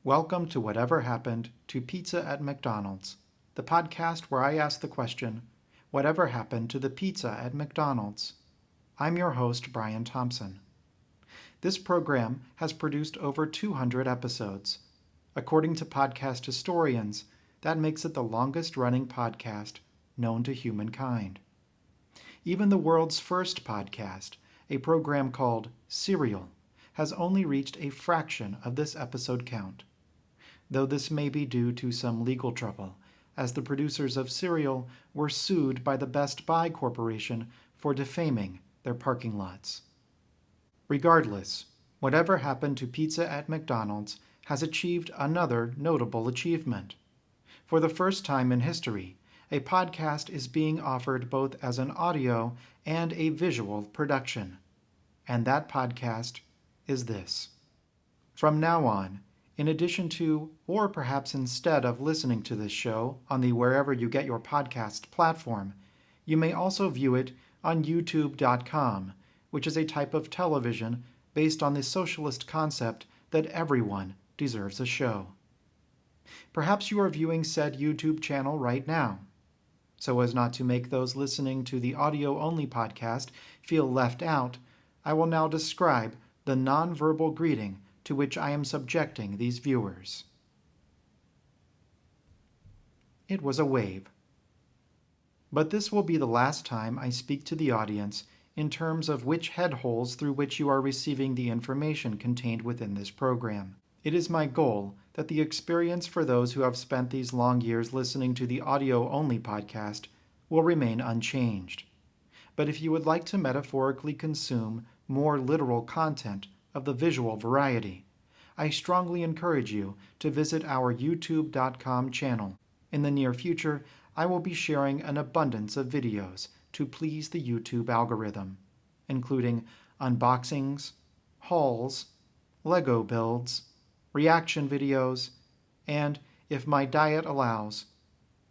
Welcome to Whatever Happened to Pizza at McDonald's, the podcast where I ask the question, whatever happened to the pizza at McDonald's? I'm your host, Brian Thompson. This program has produced over 200 episodes. According to podcast historians, that makes it the longest-running podcast known to humankind. Even the world's first podcast, a program called Serial, has only reached a fraction of this episode count, though this may be due to some legal trouble, as the producers of Serial were sued by the Best Buy Corporation for defaming their parking lots. Regardless, Whatever Happened to Pizza at McDonald's has achieved another notable achievement. For the first time in history, a podcast is being offered both as an audio and a visual production. And that podcast is this. From now on, in addition to, or perhaps instead of listening to this show on the wherever you get your podcast platform, you may also view it on YouTube.com, which is a type of television based on the socialist concept that everyone deserves a show. Perhaps you are viewing said YouTube channel right now. So as not to make those listening to the audio-only podcast feel left out, I will now describe the nonverbal greeting to which I am subjecting these viewers. It was a wave. But this will be the last time I speak to the audience in terms of which head holes through which you are receiving the information contained within this program. It is my goal that the experience for those who have spent these long years listening to the audio-only podcast will remain unchanged. But if you would like to metaphorically consume more literal content of the visual variety, I strongly encourage you to visit our youtube.com channel. In the near future, I will be sharing an abundance of videos to please the YouTube algorithm, including unboxings, hauls, Lego builds, reaction videos, and, if my diet allows,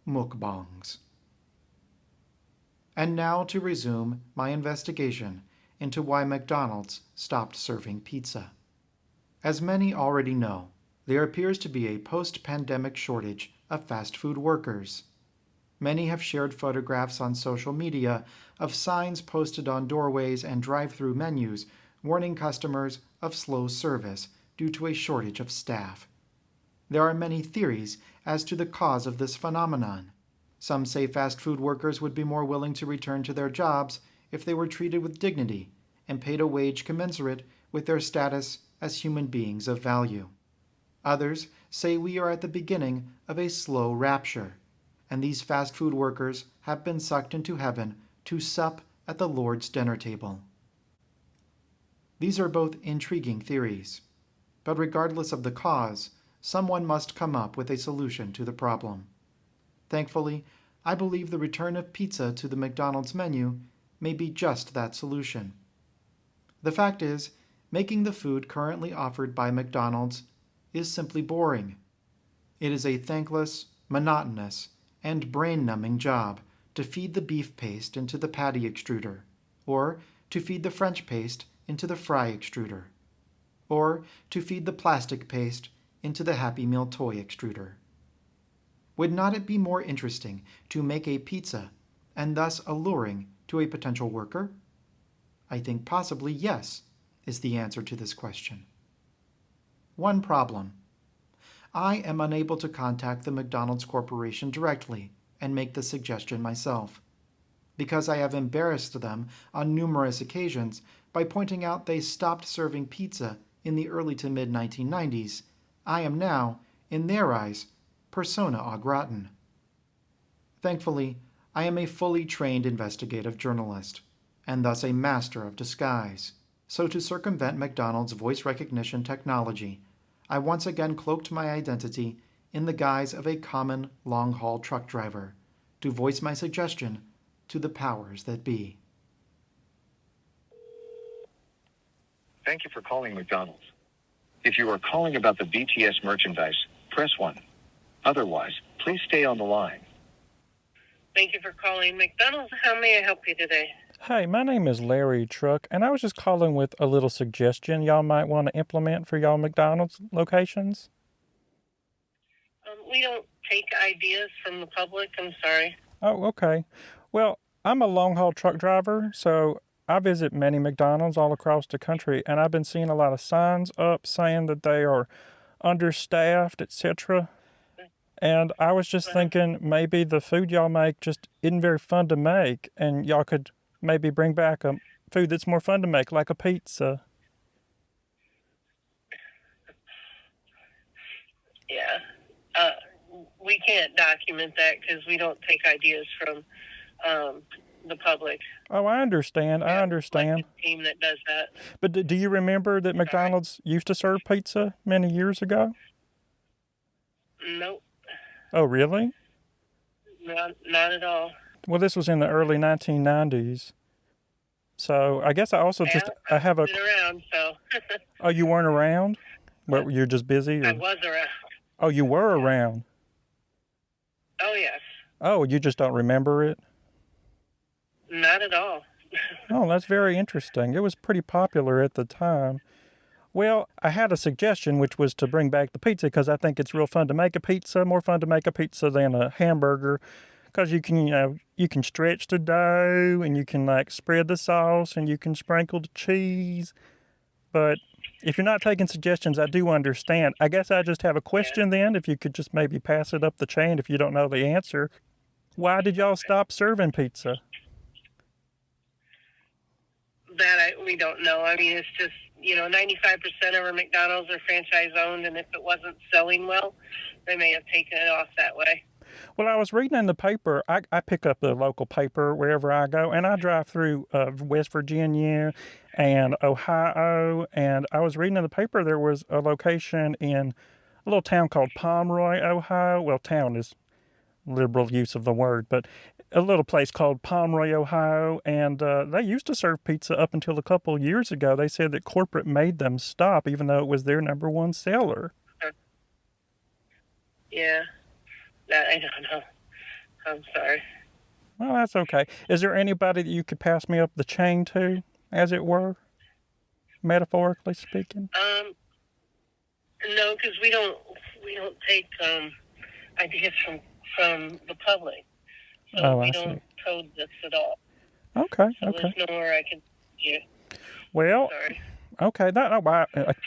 mukbangs. And now to resume my investigation into why McDonald's stopped serving pizza. As many already know, there appears to be a post-pandemic shortage of fast food workers. Many have shared photographs on social media of signs posted on doorways and drive-through menus warning customers of slow service due to a shortage of staff. There are many theories as to the cause of this phenomenon. Some say fast food workers would be more willing to return to their jobs if they were treated with dignity and paid a wage commensurate with their status as human beings of value. Others say we are at the beginning of a slow rapture, and these fast food workers have been sucked into heaven to sup at the Lord's dinner table. These are both intriguing theories, but regardless of the cause, someone must come up with a solution to the problem. Thankfully, I believe the return of pizza to the McDonald's menu may be just that solution. The fact is, making the food currently offered by McDonald's is simply boring. It is a thankless, monotonous, and brain-numbing job to feed the beef paste into the patty extruder, or to feed the French paste into the fry extruder, or to feed the plastic paste into the Happy Meal toy extruder. Would not it be more interesting to make a pizza, and thus alluring to a potential worker? I think possibly yes, is the answer to this question. One problem. I am unable to contact the McDonald's Corporation directly and make the suggestion myself, because I have embarrassed them on numerous occasions by pointing out they stopped serving pizza in the early to mid-1990s. I am now, in their eyes, persona au gratin. Thankfully, I am a fully trained investigative journalist, and thus a master of disguise. So to circumvent McDonald's voice recognition technology, I once again cloaked my identity in the guise of a common long-haul truck driver to voice my suggestion to the powers that be. Thank you for calling McDonald's. If you are calling about the BTS merchandise, press 1. Otherwise, please stay on the line. Thank you for calling McDonald's. How may I help you today? Hi, my name is Larry Truck, and I was just calling with a little suggestion y'all might want to implement for y'all McDonald's locations. don't take ideas from the public. I'm sorry. Oh, okay. Well, I'm a long-haul truck driver, so I visit many McDonald's all across the country, and I've been seeing a lot of signs up saying that they are understaffed, etc. And I was just thinking maybe the food y'all make just isn't very fun to make, and y'all could maybe bring back a food that's more fun to make, like a pizza. Yeah. We can't document that because we don't take ideas from the public. Oh, I understand. I understand. Like the team that does that. But do you remember that McDonald's used to serve pizza many years ago? Nope. Oh, really? Not at all. Well, this was in the early 1990s. So I guess I also I have a... I've been around, so. Oh, you weren't around? Well, you're just busy? Or... I was around. Oh, you were around? Oh, yes. Oh, you just don't remember it? Not at all. Oh, that's very interesting. It was pretty popular at the time. Well, I had a suggestion, which was to bring back the pizza, because I think it's real fun to make a pizza, more fun to make a pizza than a hamburger, because you can, you can stretch the dough, and you can, like, spread the sauce, and you can sprinkle the cheese. But if you're not taking suggestions, I do understand. I guess I just have a question then, if you could just maybe pass it up the chain if you don't know the answer. Why did y'all stop serving pizza? That we don't know. I mean, it's just, 95% of our McDonald's are franchise owned, and if it wasn't selling well, they may have taken it off that way. Well, I was reading in the paper. I pick up the local paper wherever I go, and I drive through West Virginia and Ohio, and I was reading in the paper there was a location in a little town called Pomeroy, Ohio. Well, town is liberal use of the word, but a little place called Pomeroy, Ohio, and they used to serve pizza up until a couple years ago. They said that corporate made them stop, even though it was their number one seller. Yeah, that I don't know. I'm sorry. Well, that's okay. Is there anybody that you could pass me up the chain to, as it were, metaphorically speaking? No, because we don't take ideas from the public. So we don't code this at all. Okay, so okay. There's nowhere I can. Yeah. Well, sorry. Okay,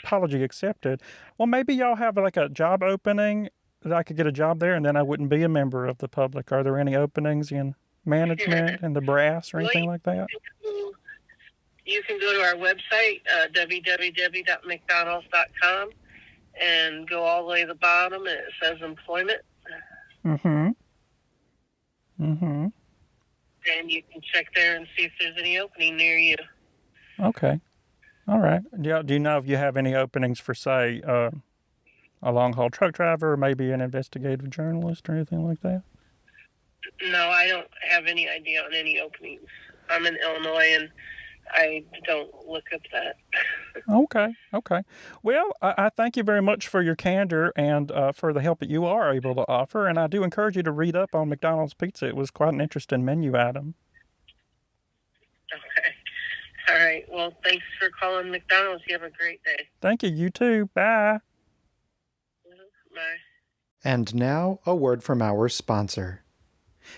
apology accepted. Well, maybe y'all have like a job opening that I could get a job there, and then I wouldn't be a member of the public. Are there any openings in management and the brass or anything like that? You can go to our website, www.mcdonalds.com, and go all the way to the bottom, and it says employment. Mm-hmm. And you can check there and see if there's any opening near you. Okay. All right. Do you know if you have any openings for, say, a long-haul truck driver, or maybe an investigative journalist or anything like that? No, I don't have any idea on any openings. I'm in Illinois, and I don't look up that. Okay. Well, I thank you very much for your candor and for the help that you are able to offer, and I do encourage you to read up on McDonald's pizza. It was quite an interesting menu item. Okay. All right. Well, thanks for calling McDonald's. You have a great day. Thank you. You too. Bye. Bye. And now, a word from our sponsor.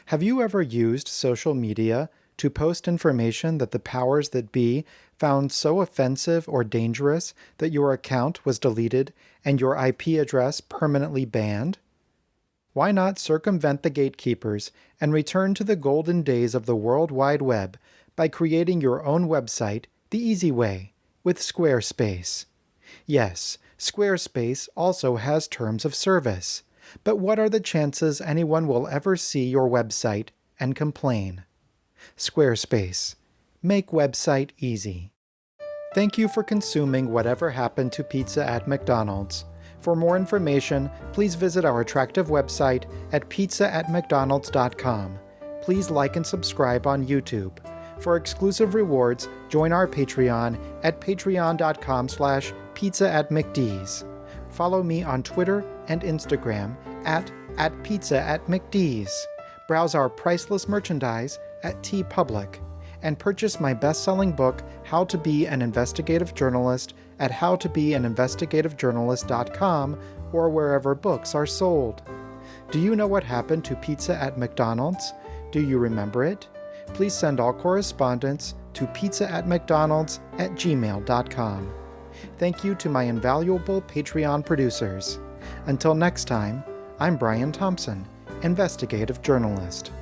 Have you ever used social media to post information that the powers that be found so offensive or dangerous that your account was deleted and your IP address permanently banned? Why not circumvent the gatekeepers and return to the golden days of the World Wide Web by creating your own website the easy way, with Squarespace? Yes, Squarespace also has terms of service. But what are the chances anyone will ever see your website and complain? Squarespace. Make website easy. Thank you for consuming Whatever Happened to Pizza at McDonald's. For more information, please visit our attractive website at pizzaatmcdonalds.com. Please like and subscribe on YouTube. For exclusive rewards, join our Patreon at patreon.com/pizzaatmcd's. Follow me on Twitter and Instagram at pizzaatmcd's. Browse our priceless merchandise at TeePublic, and purchase my best-selling book, How to Be an Investigative Journalist, at howtobeaninvestigativejournalist.com or wherever books are sold. Do you know what happened to pizza at McDonald's? Do you remember it? Please send all correspondence to pizza@mcdonalds@gmail.com. Thank you to my invaluable Patreon producers. Until next time, I'm Brian Thompson, Investigative Journalist.